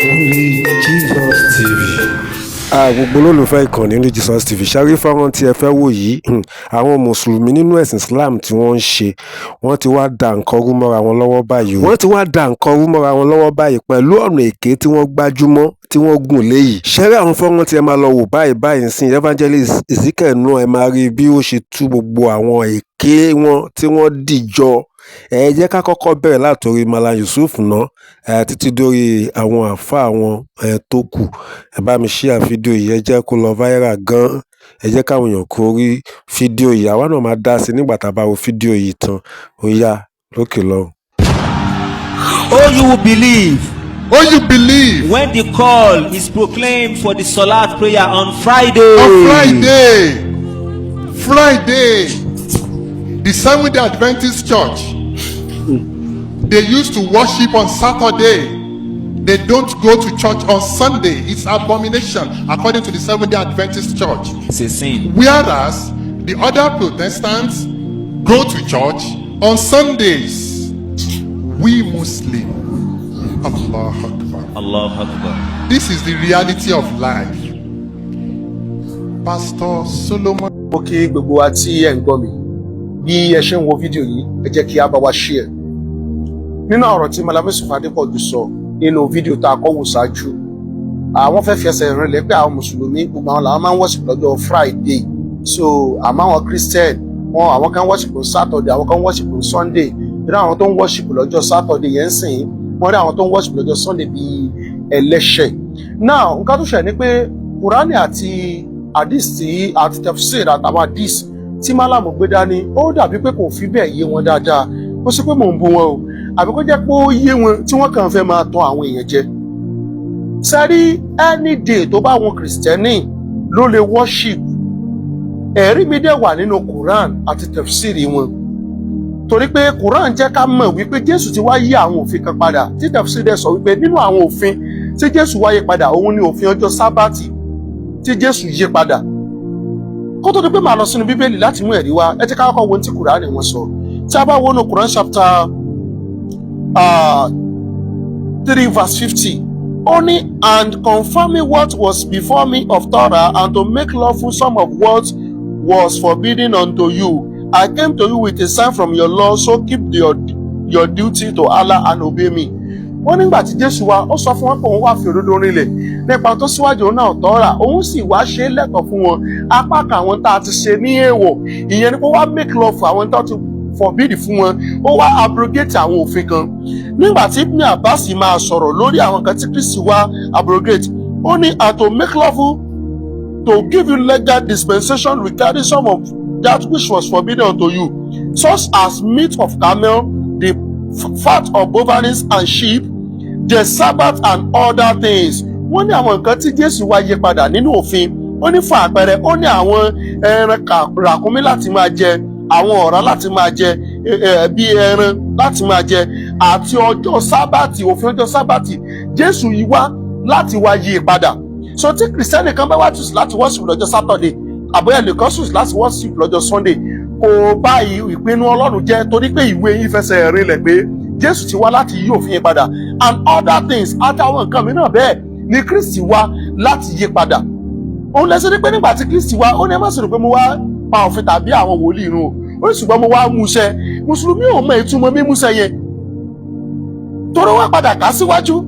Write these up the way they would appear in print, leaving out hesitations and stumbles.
Only Jesus TV. Gbogbo olólùfẹ́ ìkànnì Only Jesus TV ṣáré fọ́nrán tí ẹ fẹ́ wò yìí àwọn mùsùlùmí nínú ẹ̀sìn Islam tí wọ́n ń ṣe wọ́n ti wá da nǹkan rú mọ́ra wọn lọ́wọ́ báyìí pẹ̀lú ọ̀nà èké tí wọ́n gbájúmọ́ tí wọ́n gùn léyìí. ṣẹ́rẹ́ àwọn fọ́nrán tí ẹ máa lọ wò báyìí sin Evangelist Ezekiel náà ẹ máa rí bí ó ṣe tú gbogbo àwọn èké wọn tí wọ́n dìjọ. Ẹ jẹ́ ká kọ́kọ́ bẹ̀rẹ̀ látòrí Malam Yusuf náà títí dórí àwọn àfáà wọn tó kù. Ẹ bá mi share fídíò yìí, ẹ jẹ́ kó lọ viral gan. Ẹ jẹ́ káwọn èèyàn kó rí fídíò yìí, àwa náà máa dá sí nígbà tá a bá wo fídíò yìí tán. Ó yá lókè lọ́hùn. Oh, you will believe. Oh, you believe. When the call is proclaimed for the Salat prayer on Friday. On Friday, the Seventh-day Adventist Church, they used to worship on Saturday. They don't go to church on Sunday. It's abomination according to the Seventh-day Adventist Church. It's a sin. Whereas the other Protestants go to church on Sundays. We Muslims, Allah Akbar. Allah Akbar. This is the reality of life. Pastor Solomon. Mo kí gbogbo wa tí ẹ ń gbọ́ mi bí ẹ ṣe ń wo fídíò yìí, ẹ jẹ́ kí a bá wa share. Nínú ọ̀rọ̀ tí Malam Yusuf Adépọ̀jù sọ nínú fídíò tá a kọ́ wò ṣáájú, àwọn fẹ́ fi ẹsẹ̀ rinlẹ̀ pé àwọn mùsùlùmí gbogbo àwọn làwọn máa ń worship lọ́jọ́ Friday. So àmọ́ àwọn Christian àwọn kan worship on Saturday, àwọn kan worship on Sunday. Bí àwọn tó ń worship lọ́jọ́ Saturday yẹn sìn, wọ́n rí àwọn tó ń worship lọ́jọ́ Sunday bíi ẹlẹ́ṣẹ̀. Now nǹkan tó ṣẹlẹ̀ ni pé Kùránì àti hadith àti tafsir àtàwọn hadith tí Malam gbé dání ó dàbí pé kò fi bẹ́ẹ̀ yé wọn dáadáa. Ó sì pé mò ń bú wọn o, àbí kó jẹ́ pé ó yé wọn tí wọ́n kàn fẹ́ máa tàn àwọn èèyàn jẹ. Sẹ́rí any day tó bá wọn kìrìsìtẹ́nì ló lè worship. Ẹ̀rí mi dẹ̀ wà nínú Quran àti tafsir wọn. Torí pé Quran jẹ́ ká mọ̀ wípé Jésù ti wá yí àwọn òfin kan padà, tí tafsir dẹ̀ sọ wípé nínú àwọn òfin tí Jésù wáyé padà òun ni òfin ọjọ́ sábàtì tí Jésù yí padà. Kó tó di pé màá lọ sínú Bíbélì láti mú ẹ̀rí wá, ẹ jẹ́ ká kọ́kọ́ wo ohun tí Quran wọn sọ. Tí a bá wo nínú Quran chapter 3 verse 50, only and confirming what was before me of Torah, and to make lawful some of what was forbidden unto you. I came to you with a sign from your law, so keep your duty to Allah and obey me. Wọ́n nígbà tí Jésù wá, ó sọ fún wọn pé òun wá fi òdodo rinlẹ̀ nípa tó síwájú òun náà Tọ́ra, òun sì wá ṣe é lẹ́tọ̀ọ́ fún wọn apá kan àwọn tá a ti ṣe ní èèwọ̀. Ìyẹn ni pé wá make lawful àwọn tó ti forbid fún wọn, ó wá abrogate àwọn òfin kan. Nígbà tí Ibn Abbas máa sọ̀rọ̀ lórí àwọn kan tí Kristi wá abrogate, ó ní and to make lawful to give you legal dispensation regarding some of that which was forbidden unto you, such as meat of camel, the fat of bovines and sheep, the Sabbath and other things. Wọ́n ní àwọn nǹkan tí Jésù wá yí padà nínú òfin. Ó ní fún àpẹẹrẹ, ó ní àwọn ẹran ràkúnmí láti máa jẹ, àwọn ọ̀rá láti máa jẹ, bí ẹran láti máa jẹ, àti ọjọ́ sábàtì, òfin ọjọ́ sábàtì. Jésù yí wá láti wá yí padà. So tí Kìrìsìtẹ́nì kan bá wá tù láti worship lọ́jọ́ Saturday, àbóyá nìkan sùn láti worship lọ́jọ́ Sunday, kò bá ìpinnu Ọlọ́run jẹ́, torí pé ìwé yín fẹsẹ̀ rinlẹ̀ pé Jésù ti wá láti yí òfin yẹn padà, and other things àtàwọn nǹkan mìíràn bẹ́ẹ̀ ni Kristi wá láti yí padà. Òun lẹ́sẹ̀ ní pé nígbà tí Kristi wá, ó ní ẹ má sọ̀rọ̀ pé mo wá pa òfin tàbí àwọn wòlíì irun o, ó ní ṣùgbọ́n mo wá múṣẹ. Mùsùlùmí ò mọ ìtumọ̀ mímúṣẹ yẹn, torí wọ́n padà kà síwájú.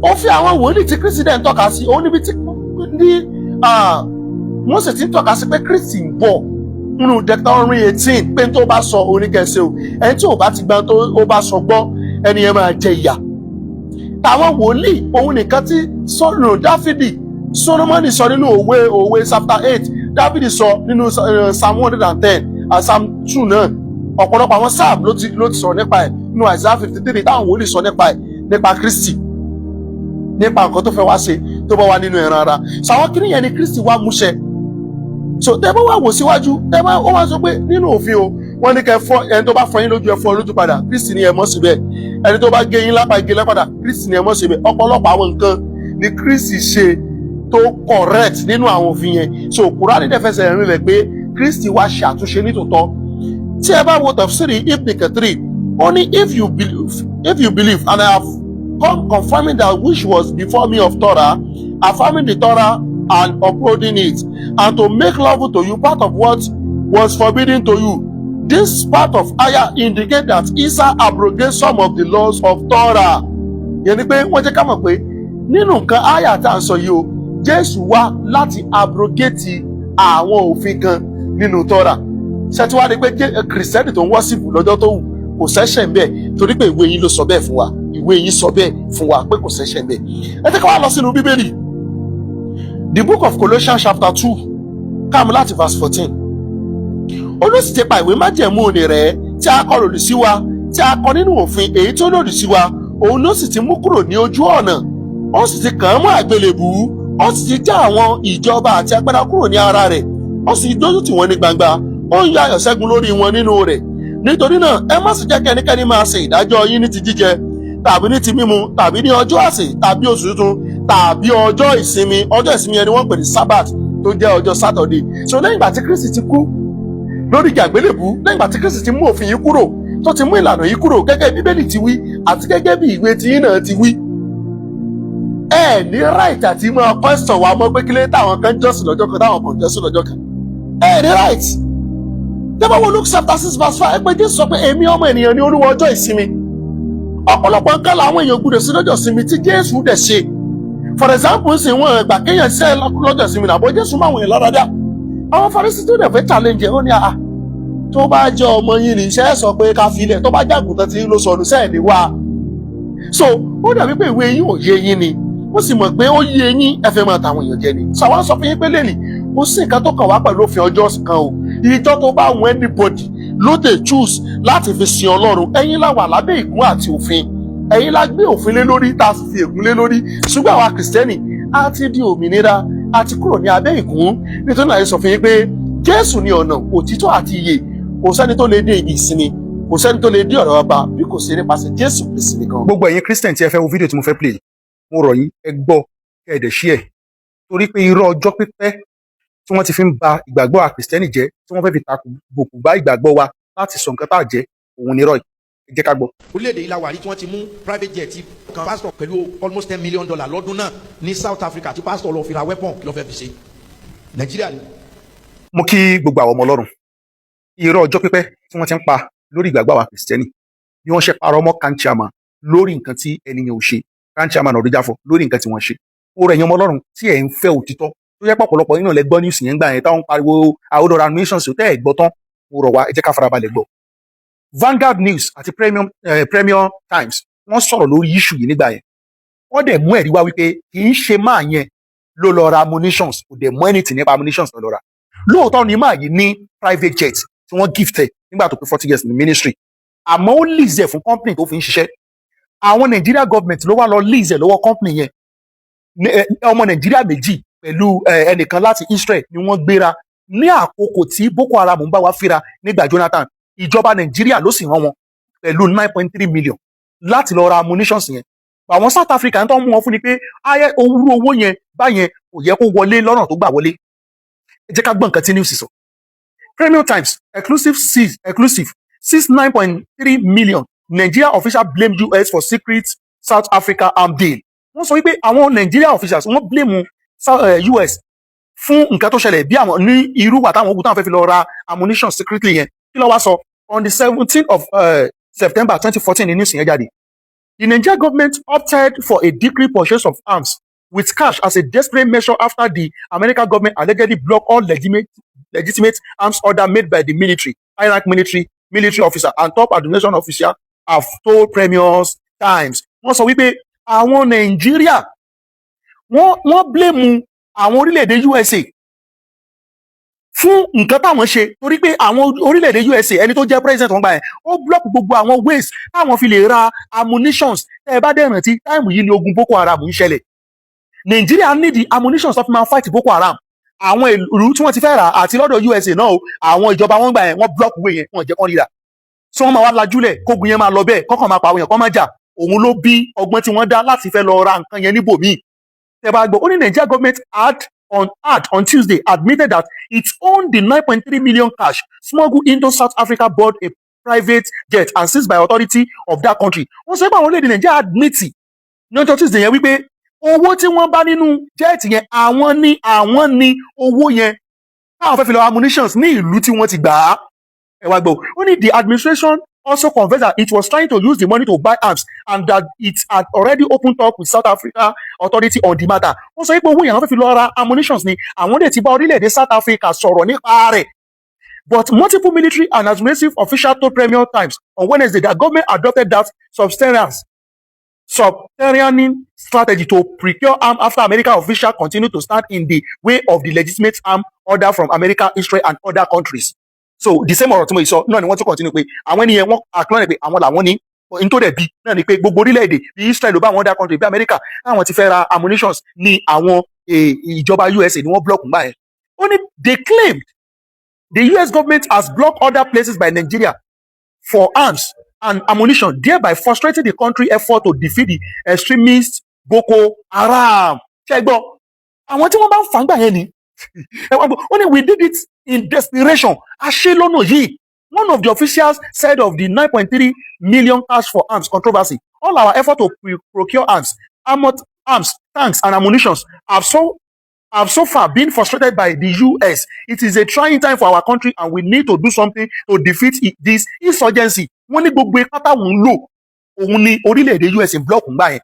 Ó fi àwọn wòlíì tí Kristi dẹ̀ ń tọ́ka sí, òun níbi tí wọ́n sì ti ń tọ́ka sí pé Kristi ń bọ̀ nínú Deuteronomy 18 pé tó bá sọ oníkẹsẹ̀ o, ẹni tí ò bá ti gbà tó ó bá sọ gbọ́, ẹni yẹn máa jẹ ìyà. Táwọn wòlíì òun nìkan tí sọ́nù Dáfídì Solomoni sọ nínú òwe chapter 8, Dáfídì sọ nínú Psalm 110 and Psalm 2 náà. Ọ̀pọ̀lọpọ̀ àwọn sáàbù ló ti sọ nípa ẹ̀ nínú Isaiah 53 táwọn wòlíì sọ nípa ẹ̀, nípa Kristi, nípa nǹkan tó fẹ́ wá ṣe tó bá wà nínú ẹran ara. So àwọn kìnìún yẹn ni Kristi wá múṣẹ. So tẹ́ bá wà wò síwájú, tẹ́ bá ó wá sọ pé nínú òfin o, wọ́n ní kẹ́ fọ́ ẹni tó bá fọ́ yín lójú ẹ fọ́ lójú padà, Kristi ni ẹ mọ̀ síbẹ̀. Ẹni tó bá gé yín lápá gé lápadà, Kristi ni ẹ mọ̀ síbẹ̀. Ọ̀pọ̀lọpọ̀ àwọn nǹkan ni Kristi ṣe tó correct nínú àwọn òfin yẹn. So Kùránì dẹ̀ fẹsẹ̀ rinlẹ̀ pé Kristi wá ṣe àtúnṣe nítòótọ́. Tí ẹ bá wo tafsiri Ibn Kathir, ó ní if you believe and I have come confirming that which was before me of Torah, affirming the Torah and upholding it, and to make lawful to you part of what was forbidden to you. This part of ayah indicate that Isa abrogates some of the laws of Torah. Yẹn ni pé wọ́n jẹ́ ká mọ̀ pé nínú nǹkan ayah tá à ń sọ yìí o, Jésù wá láti abrogate àwọn òfin kan nínú Torah. Ṣé tí wàá rí pé kìrìsìtẹ́nì tó ń wọ́sìpù lọ́jọ́ tó wù kò sẹ́ṣẹ̀ ń bẹ̀ torí pé ìwé yín ló sọ bẹ́ẹ̀ fún wa, ìwé yín sọ bẹ́ẹ̀ fún wa pé kò sẹ́ṣẹ̀ ń bẹ̀. Ẹ jẹ́ ká wá lọ sínú Bíbélì. The book of Colossians chapter 2 káàmù láti verse 14. Olùsí ti pa ìwé májẹ̀mú òní rẹ̀ tí a kọ lòdì sí wa, tí a kọ nínú òfin èyí tó lòdì sí wa, òun ló sì ti mú kúrò ní ojú ọ̀nà, ó sì ti kàn án mọ́ àgbélébùú, ó sì ti já àwọn ìjọba àti agbára kúrò ní ara rẹ̀, ó sì dójú tì wọ́n ní gbangba, ó ń yọ ayọ̀ ṣẹ́gun lórí wọn nínú rẹ̀. Nítorí náà ẹ má sì jẹ́ kí ẹnikẹ́ni máa ṣe ìdájọ́ yín ní ti jíjẹ tàbí ní ti mímu tàbí ní ọjọ́ àsè tàbí oṣù tuntun tàbí ọjọ́ ìsinmi ẹni wọ́n pè ní Sabbath tó jẹ́ ọjọ́ Saturday. So lẹ́yìn ìgbà tí Kristi ti kú lórí igi àgbélébùú, lẹ́yìn ìgbà tí Kristi ti mú òfin yìí kúrò, tó ti mú ìlànà yìí kúrò gẹ́gẹ́ Bíbélì ti wí àti gẹ́gẹ́ bí ìwé tí yín náà ti wí, ẹ ní right àti máa question wa mọ́ pé kí lè táwọn kan jọ́sìn lọ́jọ́ kan táwọn kan jọ́sìn lọ́jọ́ kan, ẹ ní right. Tẹ́bá wo Luke chapter 6 verse 5 ẹ pé Jésù sọ pé èmi ọmọ ènìyàn ní Olúwa ọjọ́ ìsinmi. Ọ̀pọ̀lọpọ̀ nǹkan làwọn èèyàn gbọ́dọ̀ sí lọ́jọ́ ìsinmi tí Jésù dẹ̀ ṣe. For example sì wọn ìgbà kéèyàn ṣe lọ́jọ́ ìsinmi nàbọ̀ Jésù máa wọ̀nyẹn lára dá. Àwọn Farisí tó dẹ̀ fẹ́ challenge ó ní àá tó bá jẹ́ ọmọ yín ní iṣẹ́ sọ pé ká filẹ̀, tó bá jẹ́ àgùntàn tí ló sọnù sẹ́ẹ̀ ní wá. So ó dàbí pé ìwé yín ò yé yín ni, ó sì mọ̀ pé ó yé yín ẹ fẹ́ máa tàwọn èèyàn jẹ ni. Sọ àwọn sọ fún yín pé lẹ́nìí kò sí nǹkan tó kàn wá pẹ̀lú òfin ọjọ́ kan o, ìjọ tó bá wọn anybody ló dé choose láti fi sin Ọlọ́run. Ẹ̀yin la wà lábẹ́ ìgún àti òfin, ẹ̀yin la gbé òfin lé lórí tá a sì fi ègún lé lórí. Ṣùgbọ́n àwa Kìrìsìtẹ́nì á ti di òmìnira, a ti kúrò ní abẹ́ ìgún. Nítorí náà sọ fún yín pé Jésù ni ọ̀nà, òtítọ́ àti ìyè, kò sẹ́ni tó lè dé ibi ìsinmi, kò sẹ́ni tó lè dé ọ̀rọ̀ ọba bí kò ṣe nípasẹ̀ Jésù Kristi nìkan. Gbogbo ẹ̀yin Christian tí ẹ fẹ́ wo fídíò tí mo fẹ́ play, mo rọ̀ yín ẹ gbọ́ kẹ́ ẹ dẹ̀ share, torí pé irọ́ ọjọ́ pípẹ́ tí wọ́n ti fi ń ba ìgbàgbọ́ a Kìrìsìtẹ́nì jẹ́, tí wọ́n fẹ́ fi tàbùkù bá ìgbàgbọ́ wa láti sọ nǹkan tá à jẹ́, òun ni irọ́ yìí. Ẹ jẹ́ ká gbọ́. Orílẹ̀-èdè yìí la wà rí tí wọ́n ti mú private jet kan pastor pẹ̀lú almost $10 million lọ́dún náà ní South Africa tí pastor lọ fi ra weapon kí ló fẹ́ fi ṣe. Nàìjíríà ni. Mo kí gbogbo àwọn ọmọ Ọlọ́run. Irọ́ ọjọ́ pípẹ́ tí wọ́n ti ń pa lórí ìgbàgbọ́ àwọn Kìrìsìtẹ́nì, bí wọ́n ṣe parọ́ mọ́ Kanchiama lórí nǹkan tí ẹnìyàn ò ṣe, Kanchiama náà Ọ̀rẹ́jàfọ̀ lórí nǹkan tí wọ́n ṣe. Ó rẹ̀ yín ọmọ Ọlọ́run tí ẹ̀ ń fẹ́ òtítọ́, tó yẹ pọ̀pọ̀lọpọ̀ nínú lẹ gbọ́ news yẹn gbà yẹn táwọn pariwo àwòdọ̀ra nations tẹ́ ẹ̀ gbọ́ tán, mo rọ̀ wá ẹ jẹ́ ká farabalẹ̀ gbọ́. Vanguard News àti Premium Times wọ́n sọ̀rọ̀ lórí issue yìí nígbà yẹn, wọ́n dẹ̀ mú ẹ̀rí wá wípé kì í ṣe máa yẹn ló lọ ra ammunitions, kò dẹ̀ mú anything nípa ammunitions lọ ra. Lóòótọ́ ni máa yìí ní private jet tí wọ́n gift ẹ̀ nígbà tó pé 40 years ní ministry, àmọ́ ó lease ẹ̀ fún company tó fi ń ṣiṣẹ́. Àwọn Nigeria government ló wá lọ lease ẹ̀ lọ́wọ́ company yẹn. Ọmọ Nàìjíríà méjì pẹ̀lú ẹnìkan láti Israel ni wọ́n gbéra ní àkókò tí Boko Haram ń bá wa fíra nígbà Jonathan. Ìjọba Nàìjíríà ló sì rán wọn pẹ̀lú 9.3 million láti lọ ra ammunitions yẹn. Àwọn South Africa tó ń mú wọn fún ni pé owó yẹn báyẹn kò yẹ kó wọlé lọ́nà tó gbà wọlé. Ẹ jẹ́ ká gbọ́ nǹkan tí news sọ. Premium Times exclusive sees 9.3 million. Nigeria official blame US for secret South Africa arm deal. Wọ́n sọ wípé àwọn Nigeria officials wọ́n blame US fún nǹkan tó ṣẹlẹ̀ bí àwọn ní irú wà táwọn ogun táwọn fẹ́ fi lọ ra ammunition secretly yẹn. Kí ló wá sọ? On the 17th of September 2014 ní news yẹn jáde. The Nigerian government opted for a decree purchase of arms with cash as a desperate measure after the American government allegedly blocked all legitimate arms order made by the military, high-rank military officer and top administration official have told Premium Times. Wọ́n sọ wípé àwọn Nàìjíríà wọ́n blame àwọn orílẹ̀-èdè USA fún nǹkan táwọn ṣe, torí pé àwọn orílẹ̀-èdè USA ẹni tó jẹ́ president wọn gbà yẹn ó block gbogbo àwọn ways táwọn fi lè ra ammunitions. Tẹ́ ẹ bá dẹ̀ rántí táìmù yìí ni ogun Boko Haram ń ṣẹlẹ̀. Nàìjíríà need the ammunitions tó fi máa fight Boko Haram. Àwọn ìlú tí wọ́n ti fẹ́ rà àti lọ́dọ̀ USA náà àwọn ìjọba wọn gbà yẹn wọ́n block way yẹn wọ́n jẹ́ kán rírà. So wọ́n máa wá lajúlẹ̀ kógun yẹn máa lọ bẹ́ẹ̀ kọ́kàn máa pa àwọn èèyàn kán máa jà. Òun ló bí ọgbọ́n tí wọ́n dá láti fẹ́ lọ ra nǹkan yẹn níbòmíì. Tẹ́ bá gbọ́ ó ní Nigeria government had on Tuesday admitted that it owned the 9.3 million cash smuggled into South Africa aboard a private jet and seized by authority of that country. Wọ́n sọ pé àwọn orílẹ̀-èdè Nàìjíríà admit ní ọjọ́ Tuesday yẹn wípé owó tí wọ́n bá nínú jẹ́ẹ̀tì yẹn àwọn ní owó yẹn táwọn fẹ́ fi lọ ammunitions ní ìlú tí wọ́n ti gbà á. Ẹ wá gbọ́, ó ní the administration also confessed that it was trying to use the money to buy arms and that it had already opened talk with South Africa authority on the matter. Wọ́n sọ pé owó yẹn àwọn fẹ́ fi lọ ra ammunitions ni àwọn lè ti bá orílẹ̀-èdè South Africa sọ̀rọ̀ nípa rẹ̀. But multiple military and administrative officials told Premier Times on Wednesday that government adopted that subterranean strategy to procure arms after American officials continue to stand in the way of the legitimate arm order from America, Israel, and other countries. So the same ọ̀rọ̀ tí mo sọ náà ni wọ́n tún continue pé àwọn ènìyàn wọn acknowledge pé àwọn làwọn ní nítorí ẹ̀bí náà ni pé gbogbo orílẹ̀-èdè bí Israel ló bá àwọn other country bí America àwọn ti fẹ́ ra ammunitions ní àwọn ìjọba USA ni wọ́n block ńgbà yẹn. Ó ní they claimed the US government has blocked other places by Nigeria for arms and ammunition, thereby frustrating the country's effort to defeat the extremist Boko Haram. Ṣé gbọ́, àwọn tí wọ́n bá ń fà ń gbà yẹn ni. Only we did it in desperation. Àṣelọ́nà yìí. One of the officials said of the 9.3 million cash for arms controversy, all our effort to procure arms, tanks, and ammunition have so far been frustrated by the US. It is a trying time for our country and we need to do something to defeat this insurgency. Wọ́n ní gbogbo ipá táwọn ń lò òun ni orílẹ̀-èdè US ń block ńgbà yẹn.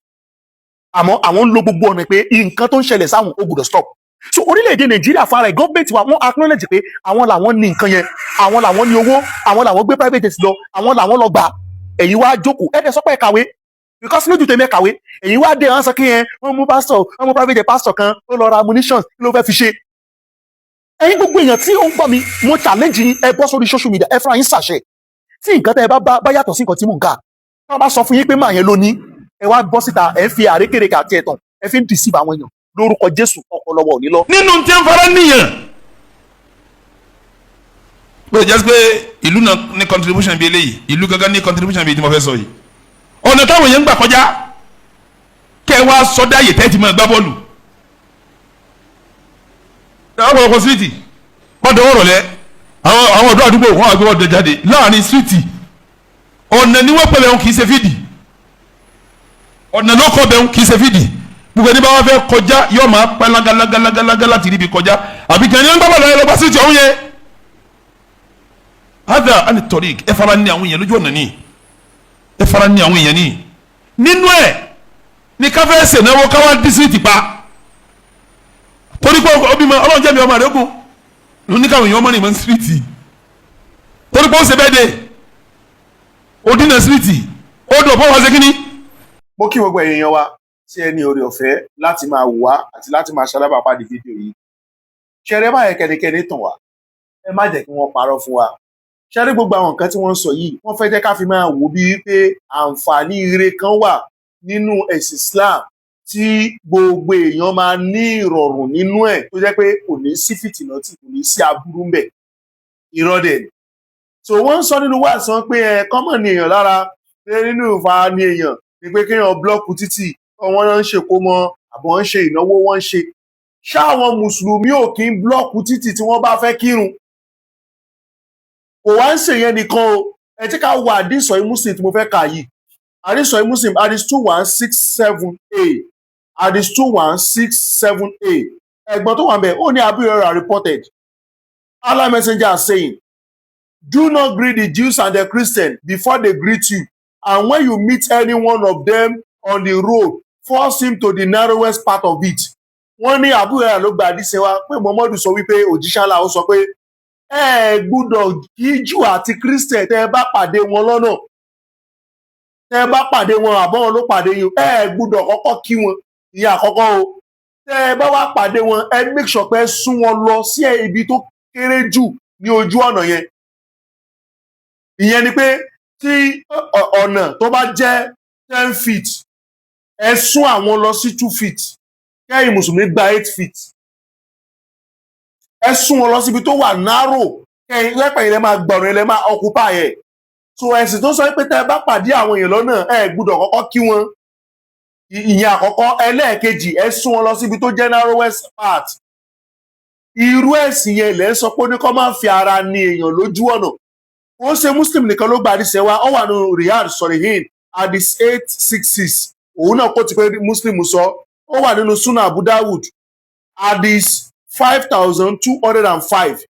Àmọ́ àwọn ń lo gbogbo ọ̀nà pé nǹkan tó ń ṣẹlẹ̀ sáwọn ó gbọ́dọ̀ stop. So orílẹ̀-èdè Nàìjíríà fara ẹ̀ gọ́ọ̀mẹ̀ntì wa wọ́n acknowledge pé àwọn làwọn ní nǹkan yẹn, àwọn làwọn ní owó, àwọn làwọn gbé private jet lọ, àwọn làwọn lọ gbà. Ẹ̀yin wá jókòó ẹ̀dẹ̀ sọ pé ẹ kàwé because lójú tèmi ẹ kàwé. Ẹ̀yin wá dé ránṣẹ́ kí yẹn wọ́n mú private jet pastor kan ó lọ ra ammunition kí ló fẹ́ fi ṣe. Ẹ̀yin gbogbo èèyàn tí ó ń gbọ́ mi mo challenge yín ẹ bọ́ sórí social media ẹ fúnra yín ṣàṣẹ. Tí nǹkan tẹ́ ẹ bá yàtọ̀ sí nǹkan tí mò ń kà tí wọ́n bá sọ fún yín pé máa yẹn ló ní ẹ wá bọ́ síta ẹ fi àrékèrèkè àti ẹ̀tàn ẹ fi ń deceive àwọn èèyàn lórúkọ Jésù ọ̀pọ̀lọpọ̀ ò ní lọ. nínú tí ń fara níyàn pé jẹ́ pé ìlú náà ní contribution bíi eléyìí ìlú gangan ní contribution bíi tí mo fẹ́ sọ yìí ọ̀nà táwọn èèyàn ń gbà kọjá kẹ́ ẹ wá sọdá yìí tẹ́tí máa gbá bọ́ọ̀lù ọ̀pọ̀lọpọ̀ síríìtì wọ́n dọwọ́ rọ̀lẹ́ àwọn ọ̀dọ́ àdúgbò wọn àgbẹ̀ wọ́n dẹ jáde láàrin síríìtì ọ̀nà ni wọ́n pẹ̀lẹ́ wọn kì í ṣe fídì ọ̀nà lọ́kọ̀ bẹ̀ wọn kì í ṣe fídì gbogbo ẹni bá wá fẹ́ kọjá yóò máa pẹ́ lágalágalágalágá láti ríbi kọjá àbí kàn ní wọn gbàgbọ́ lọ́yẹ́ lọ́gbà síríìtì ọ̀hún yẹn hádà á ní tọ́rí ẹ fara ní àwọn èèyàn lójú ọ̀nà ní ẹ fara ní àwọn èèyàn ní nínú ẹ̀ ní káfẹ́ ṣènáwó káwá dí síríìtì pa torí pé ọbí ma ọlọ́run jẹ́ mi ọmọ rẹ̀ kún ló ní káwọn èèyàn ọmọ nìmọ̀ síríìtì torí pé ó ṣe bẹ́ẹ̀ dé ó dínà síríìtì ó dọ̀ fọwọ́ ṣe kínní. Mo kí gbogbo èèyàn wa tí ẹ ní oore ọ̀fẹ́ láti máa wá àti láti máa ṣalábàápàdé fídíò yìí. Ṣẹ̀rẹ̀ má yẹ kẹ́nikẹ́ni tàn wá ẹ má jẹ́ kí wọ́n parọ́ fún wa. Ṣẹ̀rẹ̀ gbogbo àwọn nǹkan tí wọ́n ń sọ yìí wọ́n fẹ́ jẹ́ ká fi máa wò bí wípé àǹfààní ire kan wà nínú ẹ̀sìn Islam tí gbogbo èèyàn máa ní ìrọ̀rùn nínú ẹ̀ tó jẹ́ pé kò ní sí fìtìnátì kò ní sí aburú ń bẹ̀. Irọ́ dẹ̀ ni. So wọ́n ń sọ nínú wàásàn pé kọ́mọ̀ ní èèyàn lára pé nínú ìfà ní èèyàn ni pé kéèyàn blọ́ọ̀kù títì wọ́n ń ṣe kó mọ àbọ̀ ń ṣe ìnáwó wọ́n ń ṣe. Ṣáwọn mùsùlùmí ò kí ń blọ́ọ̀kù títì tí wọ́n bá fẹ́ kírun. Kò wá ń ṣèyẹn nìkan o ẹ tí ká wo àdìsọ̀ Muslim tí mo fẹ́ kà yìí àdìsọ̀ Muslim àdìs 2167a àdìs 2167a ẹ̀gbọ́n tó wà ń bẹ̀ ó ní Abu Hurairah reported Allah messenger saying, do not greet the Jews and the Christians before they greet you, and when you meet any one of them on the road, force him to the narrowest part of it. Wọ́n ní Abu Hurairah ló gba àdìsẹ́ wa pé Muhammadu sọ wípé òjíṣẹ́ Allah ó sọ pé ẹ gbúdọ̀ kí Júù àti Christian tẹ́ ẹ bá pàdé wọn lọ́nà tẹ́ ẹ bá pàdé wọn àbọ̀ wọn ló pàdé yín ẹ gbúdọ̀ kọ́kọ́ kí wọn ìyẹn àkọ́kọ́ o tẹ́ ẹ bá wá pàdé wọn ẹ make sure pé ẹ sún wọn lọ sí ibi tó kéré jù ní ojú ọ̀nà yẹn. Ìyẹn ni pé tí ọ̀nà tó bá jẹ́ 10 feet ẹ sún àwọn lọ sí 2 feet kẹ́yìn mùsùlùmí gba 8 feet ẹ sún wọn lọ síbi tó wà narrow kẹ́yìn lẹ́pẹ̀yìn lẹ́ máa gbọ̀rọ̀ lẹ́ máa occupy ẹ̀. So ẹ̀sìn tó sọ pé tẹ́ ẹ bá pàdé àwọn èèyàn lọ́nà ẹ gbúdọ̀ kọ́kọ́ kí wọn ìyẹn àkọ́kọ́. Ẹlẹ́ẹ̀kejì ẹ sún wọn lọ síbi tó jẹ́ narrowest part. Irú ẹ̀sìn yẹn lẹ́ sọ pé ní kọ́ máa fi ara ní èèyàn lójú ọ̀nà. Ó ṣe Muslim nìkan ló gba àdìsẹ́ wa ó wà ní Riyadh Salihin àdìs 866 òun náà kó ti pé Muslim sọ ó wà nínú Sunan Abu Dawud hadith 5205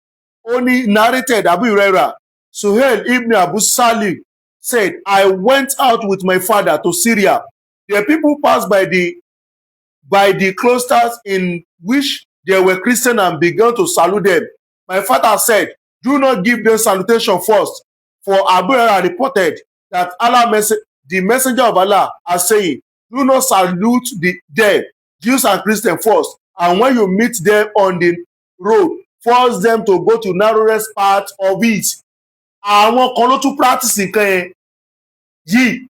ó ní narrated Abu Huraira Suhail ibn Abu Salim said, I went out with my father to Syria. The people passed by the cloisters in which there were Christians and began to salute them. My father said, do not give them salutation first. For Abu Hurairah reported that the messenger of Allah are saying, do not salute them, Jews and Christians first. And when you meet them on the road, force them to go to narrowest part of it. Àwọn kan ló tún practice nǹkan yẹn yìí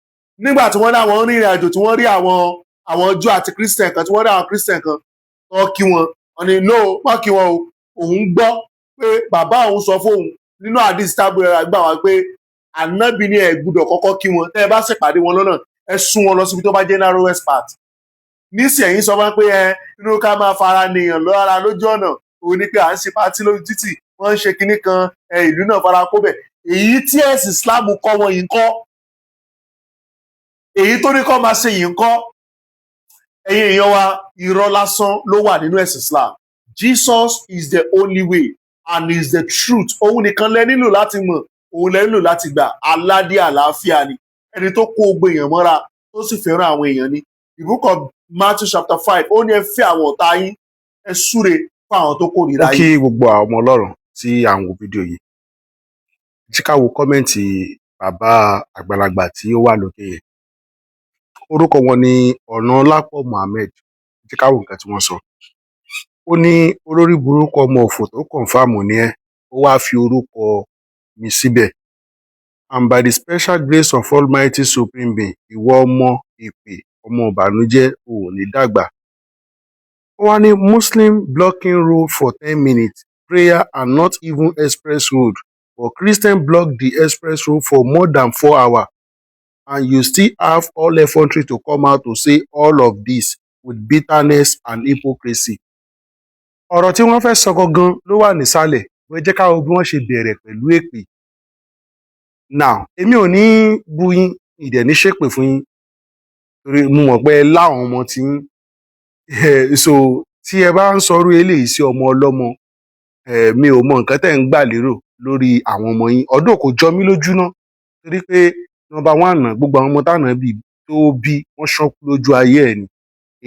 nígbà tí wọ́n ní àwọn rìnrìn àjò tí wọ́n rí àwọn Júù àti Christian kan tí wọ́n rí àwọn Christian kan tó kí wọn wọ́n ní no má kí wọn o òun gbọ́ pé bàbá òun sọ fóun nínú àdìs tábìlì gbà wá pé ànábì ní ẹ gbọ́dọ̀ kọ́kọ́ kí wọn tẹ́ ẹ bá ṣèpàdé wọn lọ́nà ẹ sún wọn lọ síbi tó bá jẹ́ narrowest part nísìnyí sọ fún pé inú ká máa fara nìyàn lọ́ra lójú ọ̀nà òun ni pé à ń ṣe pátí lójú títì wọ́n ń ṣe kinní kan ìlú náà fara kó bẹ̀ èyí tí ẹ̀sìn Islam kọ́ wọn yìí ń kọ́ èyí tó ní kọ́ máa ṣe yìí ń kọ́ ẹ̀yin èèyàn wa irọ́ lásán ló wà nínú ẹ̀sìn Islam. Jesus is the only way and is the truth òun nìkan lẹ nílò láti mọ̀ òun lẹ nílò láti gbà aládé àlàáfíà ni ẹni tó kó gbogbo èèyàn mọ́ra tó sì fẹ́ràn àwọn èèyàn ni. The book of Matthew chapter 5 ó ní ẹ fẹ́ àwọn ọ̀tá yín ẹ súre fún àwọn tó kórìíra yín. kí gbogbo àwọn ọmọ Ọlọ́run tí à ń wo fídíò yìí jí ká wo kọ́mẹ́ǹtì bàbá àgbàlagbà tí ó wà lókè yẹn orúkọ wọn ni Ọ̀nàlápọ̀ Mohammed jí ká wo nǹkan tí wọ́n sọ. Ó ní olórí burúkú ọmọ òfò tó kọ̀ǹfàmù ni ẹ́ ó wáá fi orúkọ mi síbẹ̀ and by the special grace of Almighty Supreme Being ìwọ ọmọ èpè ọmọ ìbànújẹ́ ò ní dàgbà. Ó wá ní Muslim blocking road for 10 minutes prayer and not even express road but Christian block the express road for more than 4 hours and you still have all effrontery to come out to say all of this with bitterness and hypocrisy. Ọ̀rọ̀ tí wọ́n fẹ́ sọ gangan ló wà nísàlẹ̀ wọ́n jẹ́ ká wo bí wọ́n ṣe bẹ̀rẹ̀ pẹ̀lú èpè. Now èmi ò ní bú yín ìdẹ̀ ní ṣépè fún yín torí mo mọ̀ pé ẹ láwọn ọmọ tí yín so tí ẹ bá ń sọrú eléyìí sí ọmọ ọlọ́mọ mi ò mọ nǹkan tẹ́ ń gbà lérò lórí àwọn ọmọ yín ọdún kò jọ mí lójú náà torí pé nọ́mbà 1 náà gbogbo àwọn ọmọ táwọn bí tó bí wọ́n ṣánkú lójú ayé ẹ̀ ni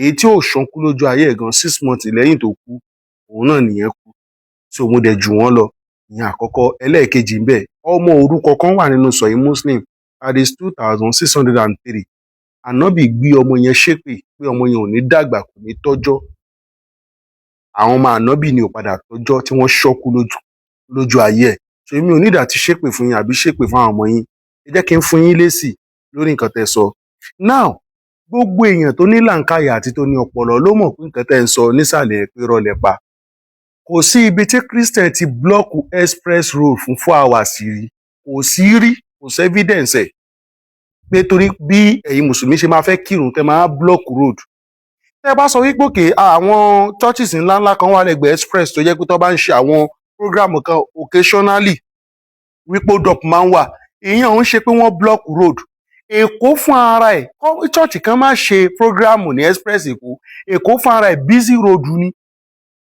èyí tí ò ṣánkú lójú ayé ẹ̀ gan 6 months lẹ́yìn tó kú òun náà nìyẹn kú so mo dẹ̀ jù wọ́n lọ ìyẹn àkọ́kọ́ ẹlẹ́ẹ̀kejì ń bẹ̀ ọmọ orúkọ kan wà nínú sọ̀yí Muslim hadith 2603 ànábì gbé ọmọ yẹn ṣépè pé ọmọ yẹn ò ní dàgbà kò ní tọ́jọ́ àwọn ọmọ ànábì ni ò padà tọ́jọ́ tí wọ́n ṣọ́kú lójú ayé ẹ̀ so èmi ò nídàá ti ṣépè fún yín àbí ṣépè fún àwọn ọmọ yín ẹ jẹ́ kí n fún yín lésì lórí nǹkan tẹ́ sọ. Now gbogbo èèyàn tó ní làǹkàyà àti tó ní ọpọlọ ló mọ̀ pé nǹkan tẹ́ ń sọ nísàlẹ̀ pé rọlẹ̀ pa kò sí ibi tí Christian ti blọọkù express road fún 4 hours rí kò sí rí kò sí evidence ẹ̀ pé torí bí ẹ̀yin mùsùlùmí ṣe máa fẹ́ kírun tẹ́ máa blọọkù road. Tẹ́ bá sọ wípé òkè àwọn churches ńláńlá kan wà lẹ́gbẹ̀ẹ́ express tó jẹ́ pé tó bá ń ṣe àwọn program kan occasionally wípé dop máa ń wà èèyàn ń ṣe pé wọ́n blọọkù road. Èkó fún ara ẹ̀ church kan máa ṣe program ní express Èkó fún ara ẹ̀ busy road ni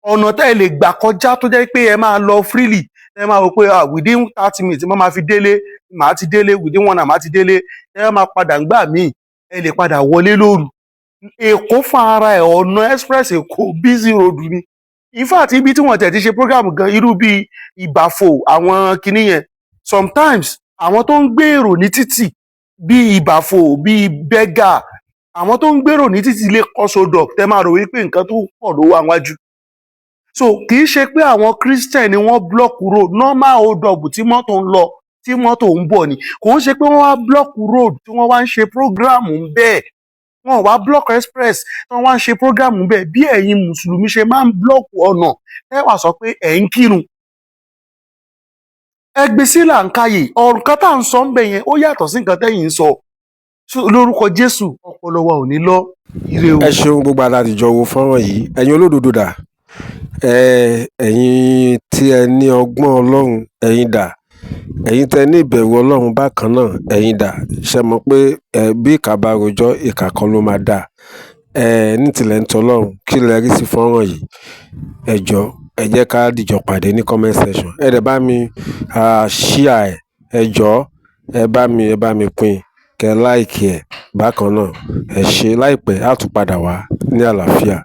ọ̀nà tẹ́ ẹ lè gbà kọjá tó jẹ́ pé ẹ máa lọ freely ẹ máa rò pé within 30 minutes mo máa fi délé màá ti délé within 1 hour màá ti délé ẹ máa padà ńgbà míì ẹ lè padà wọlé lóru. Èkó fún ara ẹ̀ ọ̀nà express Èkó busy road ni in fact ibi tí wọ́n tẹ̀ ti ṣe program gan irú bíi Ìbàfò àwọn kinní yẹn sometimes àwọn tó ń gbé èrò ní títì bíi Ìbàfò bíi Bẹ́gà àwọn tó ń gbèrò ní títì lè kọ́ sódò tẹ́ máa rò wípé nǹkan tó pọ̀ ló wà wájú. So kì í ṣe pé àwọn Christian ni wọ́n block road normal hold up tí mọ́tò ń lọ tí mọ́tò ń bọ̀ ni kò ń ṣe pé wọ́n wá block road tí wọ́n wá ń ṣe program ń bẹ́ẹ̀ wọ́n wá block express tí wọ́n wá ń ṣe program ń bẹ́ẹ̀ bí ẹ̀yin mùsùlùmí ṣe máa ń block ọ̀nà ẹ wá sọ pé ẹ̀ ń kírun. Ẹgbẹ́ sí làǹkàyè ọ̀rùn kan tá à ń sọ ń bẹ̀ yẹn ó yàtọ̀ sí nǹkan tẹ́yìn ń sọ lórúkọ Jésù ọpọlọ wa ò ní lọ ire o. ẹ ṣeun gbogbo aládìjọ wo fọ́nrán yìí ẹ̀yin olódodo dà ẹ̀yin tí ẹ ní ọgbọ́n Ọlọ́run ẹ̀yin dà ẹ̀yin tẹ́ ní ìbẹ̀rù ọlọ́run bákan náà ẹ̀yin dà ṣe mọ̀ pé bí ìkà bá rojọ́ ìkà kan ló máa dà ní tilẹ̀ ń tọ́lọ́run kí lẹ rí sí fọ́nrán yìí ẹ jọ̀ọ́ ẹ jẹ́ ká dìjọ pàdé ní comment section ẹ dẹ̀ bá mi share ẹ jọ̀ọ́ ẹ bá mi pín kẹ́ like ẹ bákan náà ẹ ṣe láìpẹ́ á tún padà wá ní àlàáfíà.